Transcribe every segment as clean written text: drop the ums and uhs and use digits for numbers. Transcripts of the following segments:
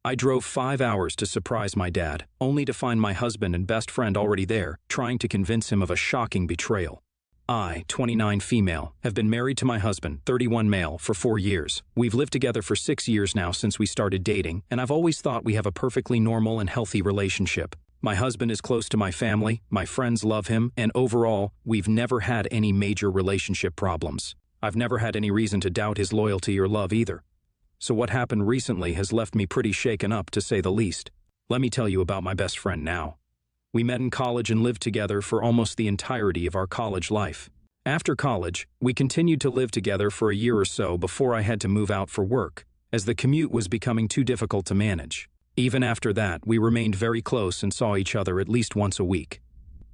I drove 5 hours to surprise my dad, only to find my husband and best friend already there, trying to convince him of a shocking betrayal. I, 29 female, have been married to my husband, 31 male, for 4 years. We've lived together for 6 years now since we started dating, and I've always thought we have a perfectly normal and healthy relationship. My husband is close to my family, my friends love him, and overall, we've never had any major relationship problems. I've never had any reason to doubt his loyalty or love either. So what happened recently has left me pretty shaken up, to say the least. Let me tell you about my best friend now. We met in college and lived together for almost the entirety of our college life. After college, we continued to live together for a year or so before I had to move out for work, as the commute was becoming too difficult to manage. Even after that, we remained very close and saw each other at least once a week.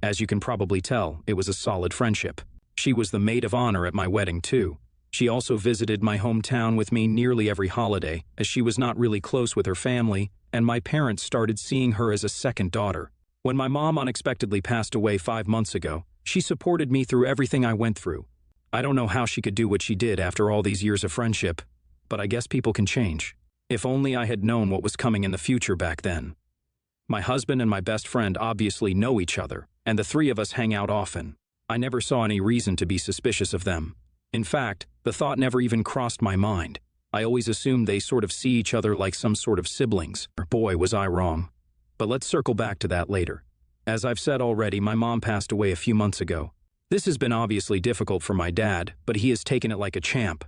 As you can probably tell, it was a solid friendship. She was the maid of honor at my wedding too. She also visited my hometown with me nearly every holiday, as she was not really close with her family, and my parents started seeing her as a second daughter. When my mom unexpectedly passed away 5 months ago, she supported me through everything I went through. I don't know how she could do what she did after all these years of friendship, but I guess people can change. If only I had known what was coming in the future back then. My husband and my best friend obviously know each other, and the three of us hang out often. I never saw any reason to be suspicious of them. In fact, the thought never even crossed my mind. I always assumed they sort of see each other like some sort of siblings. Boy, was I wrong. But let's circle back to that later. As I've said already, my mom passed away a few months ago. This has been obviously difficult for my dad, but he has taken it like a champ.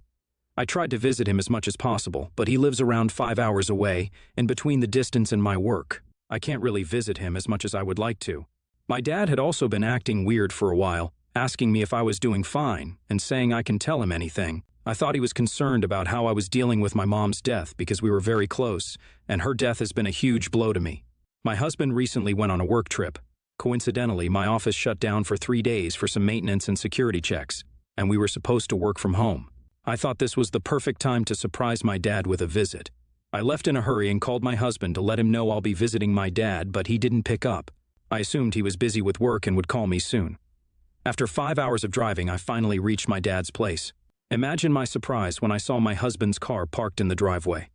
I tried to visit him as much as possible, but he lives around 5 hours away, and between the distance and my work, I can't really visit him as much as I would like to. My dad had also been acting weird for a while, asking me if I was doing fine, and saying I can tell him anything. I thought he was concerned about how I was dealing with my mom's death because we were very close, and her death has been a huge blow to me. My husband recently went on a work trip. Coincidentally, my office shut down for 3 days for some maintenance and security checks, and we were supposed to work from home. I thought this was the perfect time to surprise my dad with a visit. I left in a hurry and called my husband to let him know I'll be visiting my dad, but he didn't pick up. I assumed he was busy with work and would call me soon. After 5 hours of driving, I finally reached my dad's place. Imagine my surprise when I saw my husband's car parked in the driveway.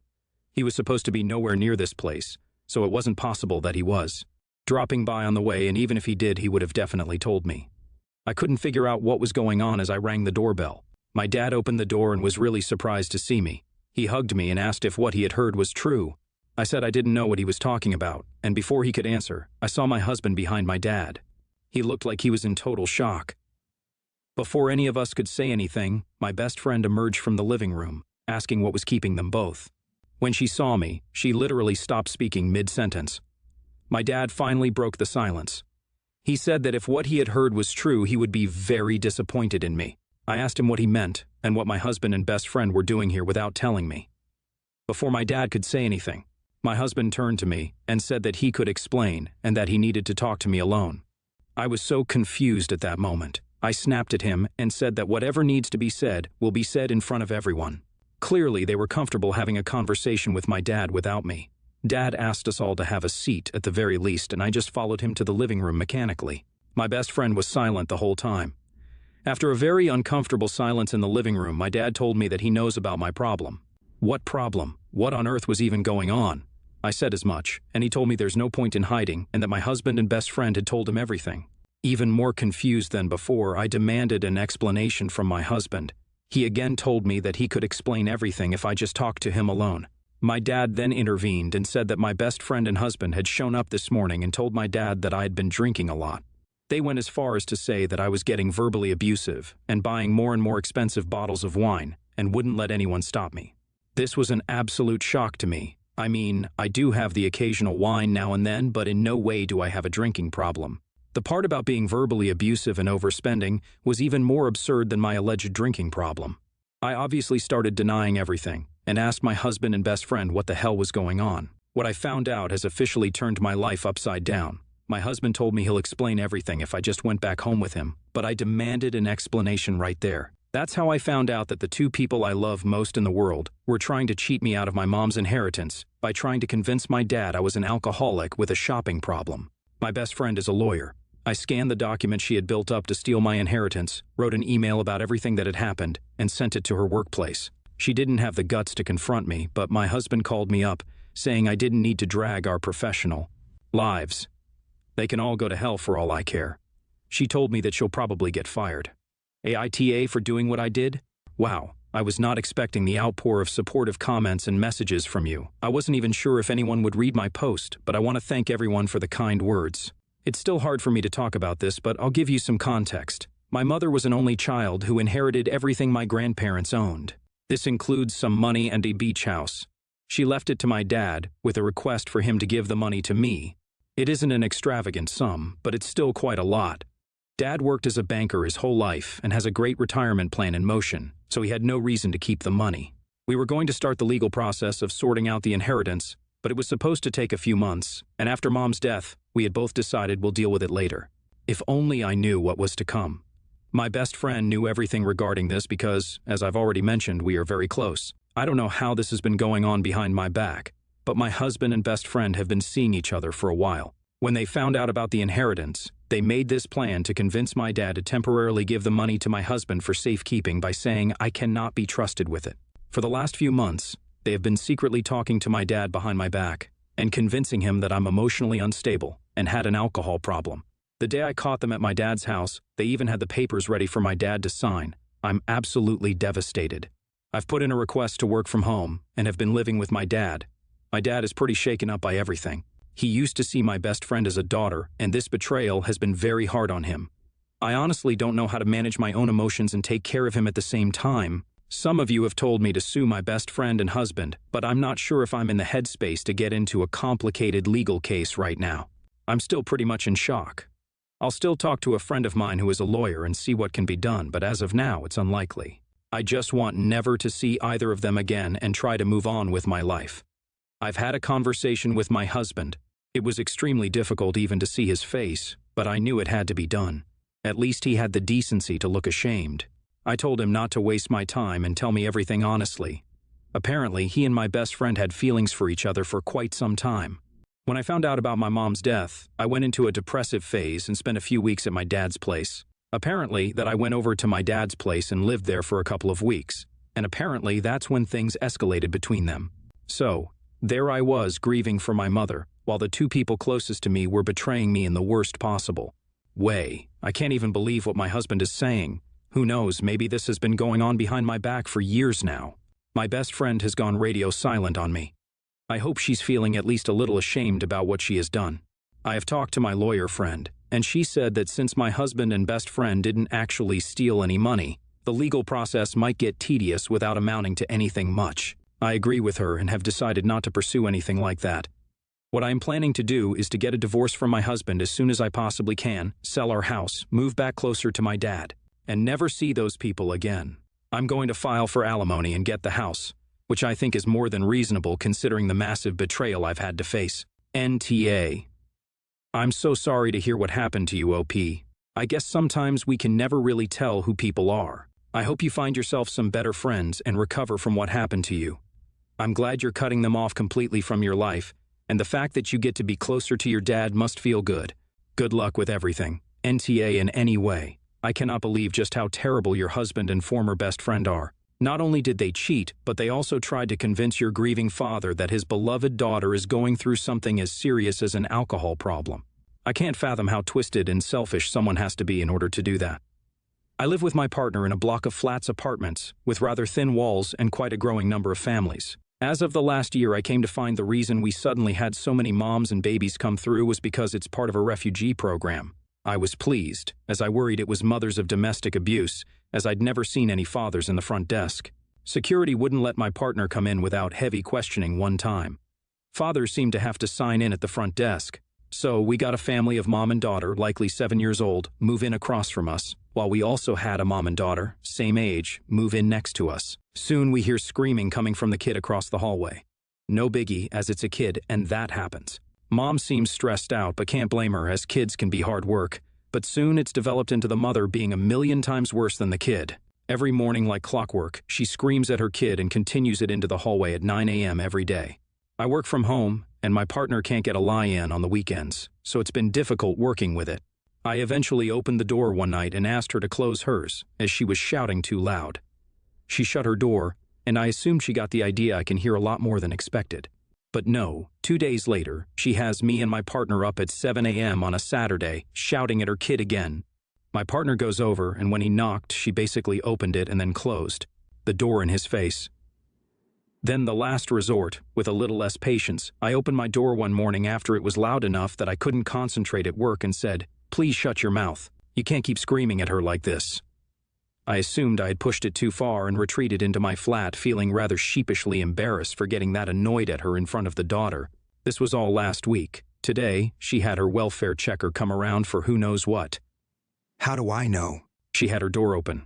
He was supposed to be nowhere near this place, so it wasn't possible that he was dropping by on the way, and even if he did, he would have definitely told me. I couldn't figure out what was going on as I rang the doorbell. My dad opened the door and was really surprised to see me. He hugged me and asked if what he had heard was true. I said I didn't know what he was talking about, and before he could answer, I saw my husband behind my dad. He looked like he was in total shock. Before any of us could say anything, my best friend emerged from the living room, asking what was keeping them both. When she saw me, she literally stopped speaking mid-sentence. My dad finally broke the silence. He said that if what he had heard was true, he would be very disappointed in me. I asked him what he meant and what my husband and best friend were doing here without telling me. Before my dad could say anything, my husband turned to me and said that he could explain and that he needed to talk to me alone. I was so confused at that moment. I snapped at him and said that whatever needs to be said will be said in front of everyone. Clearly, they were comfortable having a conversation with my dad without me. Dad asked us all to have a seat at the very least, and I just followed him to the living room mechanically. My best friend was silent the whole time. After a very uncomfortable silence in the living room, my dad told me that he knows about my problem. What problem? What on earth was even going on? I said as much, and he told me there's no point in hiding and that my husband and best friend had told him everything. Even more confused than before, I demanded an explanation from my husband. He again told me that he could explain everything if I just talked to him alone. My dad then intervened and said that my best friend and husband had shown up this morning and told my dad that I had been drinking a lot. They went as far as to say that I was getting verbally abusive and buying more and more expensive bottles of wine and wouldn't let anyone stop me. This was an absolute shock to me. I mean, I do have the occasional wine now and then, but in no way do I have a drinking problem. The part about being verbally abusive and overspending was even more absurd than my alleged drinking problem. I obviously started denying everything and asked my husband and best friend what the hell was going on. What I found out has officially turned my life upside down. My husband told me he'll explain everything if I just went back home with him, but I demanded an explanation right there. That's how I found out that the two people I love most in the world were trying to cheat me out of my mom's inheritance by trying to convince my dad I was an alcoholic with a shopping problem. My best friend is a lawyer. I scanned the document she had built up to steal my inheritance, wrote an email about everything that had happened, and sent it to her workplace. She didn't have the guts to confront me, but my husband called me up, saying I didn't need to drag our professional lives. They can all go to hell for all I care. She told me that she'll probably get fired. AITA for doing what I did? Wow, I was not expecting the outpour of supportive comments and messages from you. I wasn't even sure if anyone would read my post, but I want to thank everyone for the kind words. It's still hard for me to talk about this, but I'll give you some context. My mother was an only child who inherited everything my grandparents owned. This includes some money and a beach house. She left it to my dad with a request for him to give the money to me. It isn't an extravagant sum, but it's still quite a lot. Dad worked as a banker his whole life and has a great retirement plan in motion, so he had no reason to keep the money. We were going to start the legal process of sorting out the inheritance, but it was supposed to take a few months, and after Mom's death, we had both decided we'll deal with it later. If only I knew what was to come. My best friend knew everything regarding this because, as I've already mentioned, we are very close. I don't know how this has been going on behind my back, but my husband and best friend have been seeing each other for a while. When they found out about the inheritance, they made this plan to convince my dad to temporarily give the money to my husband for safekeeping by saying I cannot be trusted with it. For the last few months, they have been secretly talking to my dad behind my back and convincing him that I'm emotionally unstable and had an alcohol problem. The day I caught them at my dad's house, they even had the papers ready for my dad to sign. I'm absolutely devastated. I've put in a request to work from home and have been living with my dad. My dad is pretty shaken up by everything. He used to see my best friend as a daughter, and this betrayal has been very hard on him. I honestly don't know how to manage my own emotions and take care of him at the same time. Some of you have told me to sue my best friend and husband, but I'm not sure if I'm in the headspace to get into a complicated legal case right now. I'm still pretty much in shock. I'll still talk to a friend of mine who is a lawyer and see what can be done, but as of now, it's unlikely. I just want never to see either of them again and try to move on with my life. I've had a conversation with my husband. It was extremely difficult even to see his face, but I knew it had to be done. At least he had the decency to look ashamed. I told him not to waste my time and tell me everything honestly. Apparently, he and my best friend had feelings for each other for quite some time. When I found out about my mom's death, I went into a depressive phase and spent a few weeks at my dad's place. Apparently, that I went over to my dad's place and lived there for a couple of weeks, and apparently that's when things escalated between them. So, there I was grieving for my mother, while the two people closest to me were betraying me in the worst possible way. I can't even believe what my husband is saying. Who knows, maybe this has been going on behind my back for years now. My best friend has gone radio silent on me. I hope she's feeling at least a little ashamed about what she has done. I have talked to my lawyer friend, and she said that since my husband and best friend didn't actually steal any money, the legal process might get tedious without amounting to anything much. I agree with her and have decided not to pursue anything like that. What I am planning to do is to get a divorce from my husband as soon as I possibly can, sell our house, move back closer to my dad, and never see those people again. I'm going to file for alimony and get the house, which I think is more than reasonable considering the massive betrayal I've had to face. NTA. I'm so sorry to hear what happened to you, OP. I guess sometimes we can never really tell who people are. I hope you find yourself some better friends and recover from what happened to you. I'm glad you're cutting them off completely from your life, and the fact that you get to be closer to your dad must feel good. Good luck with everything. NTA in any way. I cannot believe just how terrible your husband and former best friend are. Not only did they cheat, but they also tried to convince your grieving father that his beloved daughter is going through something as serious as an alcohol problem. I can't fathom how twisted and selfish someone has to be in order to do that. I live with my partner in a block of flats apartments with rather thin walls and quite a growing number of families. As of the last year, I came to find the reason we suddenly had so many moms and babies come through was because it's part of a refugee program. I was pleased, as I worried it was mothers of domestic abuse, as I'd never seen any fathers in the front desk. Security wouldn't let my partner come in without heavy questioning one time. Fathers seemed to have to sign in at the front desk. So we got a family of mom and daughter, likely 7 years old, move in across from us, while we also had a mom and daughter, same age, move in next to us. Soon we hear screaming coming from the kid across the hallway. No biggie, as it's a kid, and that happens. Mom seems stressed out, but can't blame her, as kids can be hard work. But soon it's developed into the mother being a million times worse than the kid. Every morning, like clockwork, she screams at her kid and continues it into the hallway at 9 a.m. every day. I work from home, and my partner can't get a lie-in on the weekends, so it's been difficult working with it. I eventually opened the door one night and asked her to close hers, as she was shouting too loud. She shut her door, and I assumed she got the idea I can hear a lot more than expected. But no, 2 days later, she has me and my partner up at 7 a.m. on a Saturday, shouting at her kid again. My partner goes over, and when he knocked, she basically opened it and then closed the door in his face. Then the last resort, with a little less patience, I opened my door one morning after it was loud enough that I couldn't concentrate at work and said, "Please shut your mouth. You can't keep screaming at her like this." I assumed I had pushed it too far and retreated into my flat, feeling rather sheepishly embarrassed for getting that annoyed at her in front of the daughter. This was all last week. Today, she had her welfare checker come around for who knows what. How do I know? She had her door open.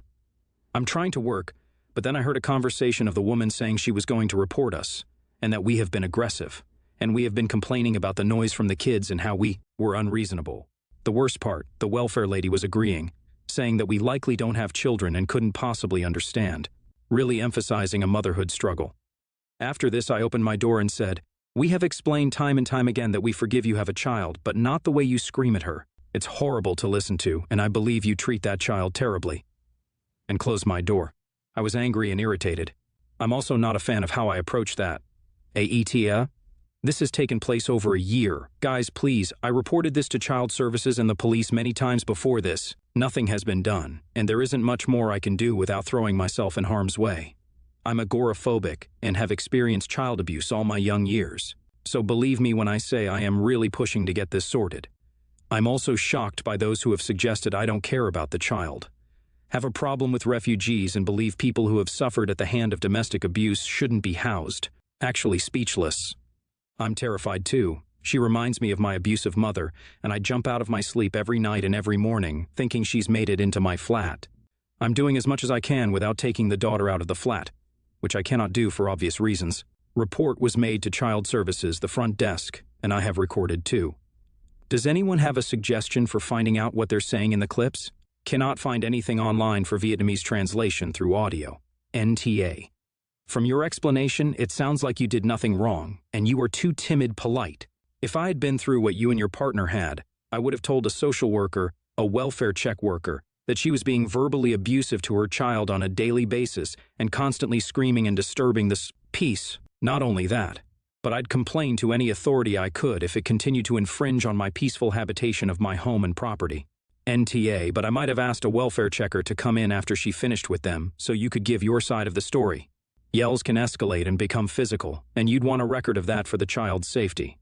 I'm trying to work, but then I heard a conversation of the woman saying she was going to report us, and that we have been aggressive, and we have been complaining about the noise from the kids and how we were unreasonable. The worst part, the welfare lady was agreeing, saying that we likely don't have children and couldn't possibly understand, really emphasizing a motherhood struggle. After this, I opened my door and said, "We have explained time and time again that we forgive you have a child, but not the way you scream at her. It's horrible to listen to, and I believe you treat that child terribly." And closed my door. I was angry and irritated. I'm also not a fan of how I approached that. AETA? This has taken place over a year. Guys, please, I reported this to Child Services and the police many times before this. Nothing has been done, and there isn't much more I can do without throwing myself in harm's way. I'm agoraphobic and have experienced child abuse all my young years. So believe me when I say I am really pushing to get this sorted. I'm also shocked by those who have suggested I don't care about the child, have a problem with refugees, and believe people who have suffered at the hand of domestic abuse shouldn't be housed. Actually speechless. I'm terrified too. She reminds me of my abusive mother, and I jump out of my sleep every night and every morning, thinking she's made it into my flat. I'm doing as much as I can without taking the daughter out of the flat, which I cannot do for obvious reasons. Report was made to Child Services, the front desk, and I have recorded too. Does anyone have a suggestion for finding out what they're saying in the clips? Cannot find anything online for Vietnamese translation through audio. NTA. From your explanation, it sounds like you did nothing wrong, and you were too timid polite. If I had been through what you and your partner had, I would have told a social worker, a welfare check worker, that she was being verbally abusive to her child on a daily basis and constantly screaming and disturbing the peace. Not only that, but I'd complain to any authority I could if it continued to infringe on my peaceful habitation of my home and property. NTA, but I might have asked a welfare checker to come in after she finished with them so you could give your side of the story. Yells can escalate and become physical, and you'd want a record of that for the child's safety.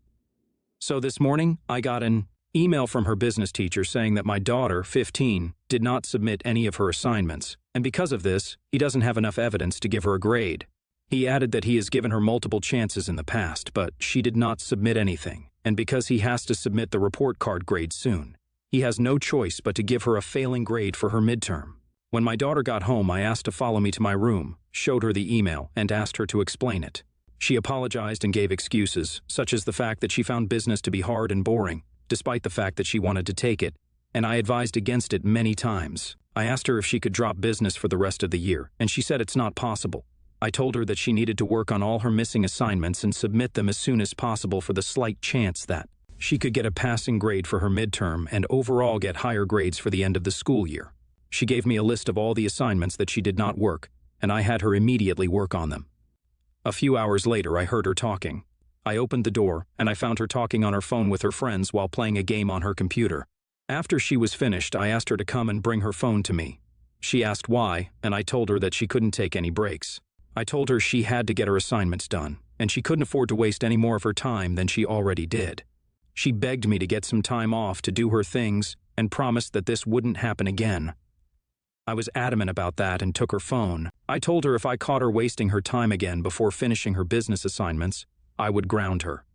So this morning, I got an email from her business teacher saying that my daughter, 15, did not submit any of her assignments, and because of this, he doesn't have enough evidence to give her a grade. He added that he has given her multiple chances in the past, but she did not submit anything, and because he has to submit the report card grade soon, he has no choice but to give her a failing grade for her midterm. When my daughter got home, I asked to follow me to my room, showed her the email, and asked her to explain it. She apologized and gave excuses, such as the fact that she found business to be hard and boring, despite the fact that she wanted to take it, and I advised against it many times. I asked her if she could drop business for the rest of the year, and she said it's not possible. I told her that she needed to work on all her missing assignments and submit them as soon as possible for the slight chance that she could get a passing grade for her midterm and overall get higher grades for the end of the school year. She gave me a list of all the assignments that she did not work, and I had her immediately work on them. A few hours later, I heard her talking. I opened the door, and I found her talking on her phone with her friends while playing a game on her computer. After she was finished, I asked her to come and bring her phone to me. She asked why, and I told her that she couldn't take any breaks. I told her she had to get her assignments done, and she couldn't afford to waste any more of her time than she already did. She begged me to get some time off to do her things and promised that this wouldn't happen again. I was adamant about that and took her phone. I told her if I caught her wasting her time again before finishing her business assignments, I would ground her.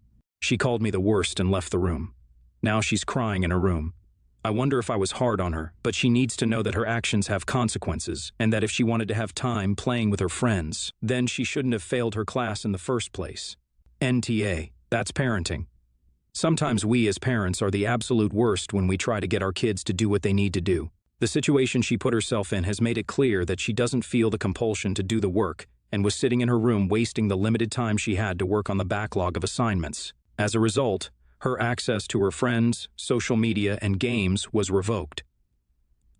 She called me the worst and left the room. Now she's crying in her room. I wonder if I was hard on her, but she needs to know that her actions have consequences, and that if she wanted to have time playing with her friends, then she shouldn't have failed her class in the first place. NTA, that's parenting. Sometimes we as parents are the absolute worst when we try to get our kids to do what they need to do. The situation she put herself in has made it clear that she doesn't feel the compulsion to do the work and was sitting in her room wasting the limited time she had to work on the backlog of assignments. As a result, her access to her friends, social media, and games was revoked.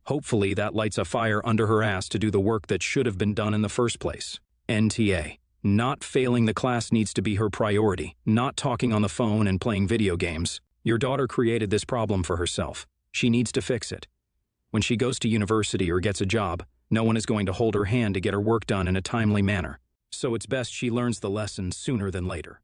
Hopefully that lights a fire under her ass to do the work that should have been done in the first place. NTA. Not failing the class needs to be her priority, not talking on the phone and playing video games. Your daughter created this problem for herself. She needs to fix it. When she goes to university or gets a job, no one is going to hold her hand to get her work done in a timely manner. So it's best she learns the lesson sooner than later.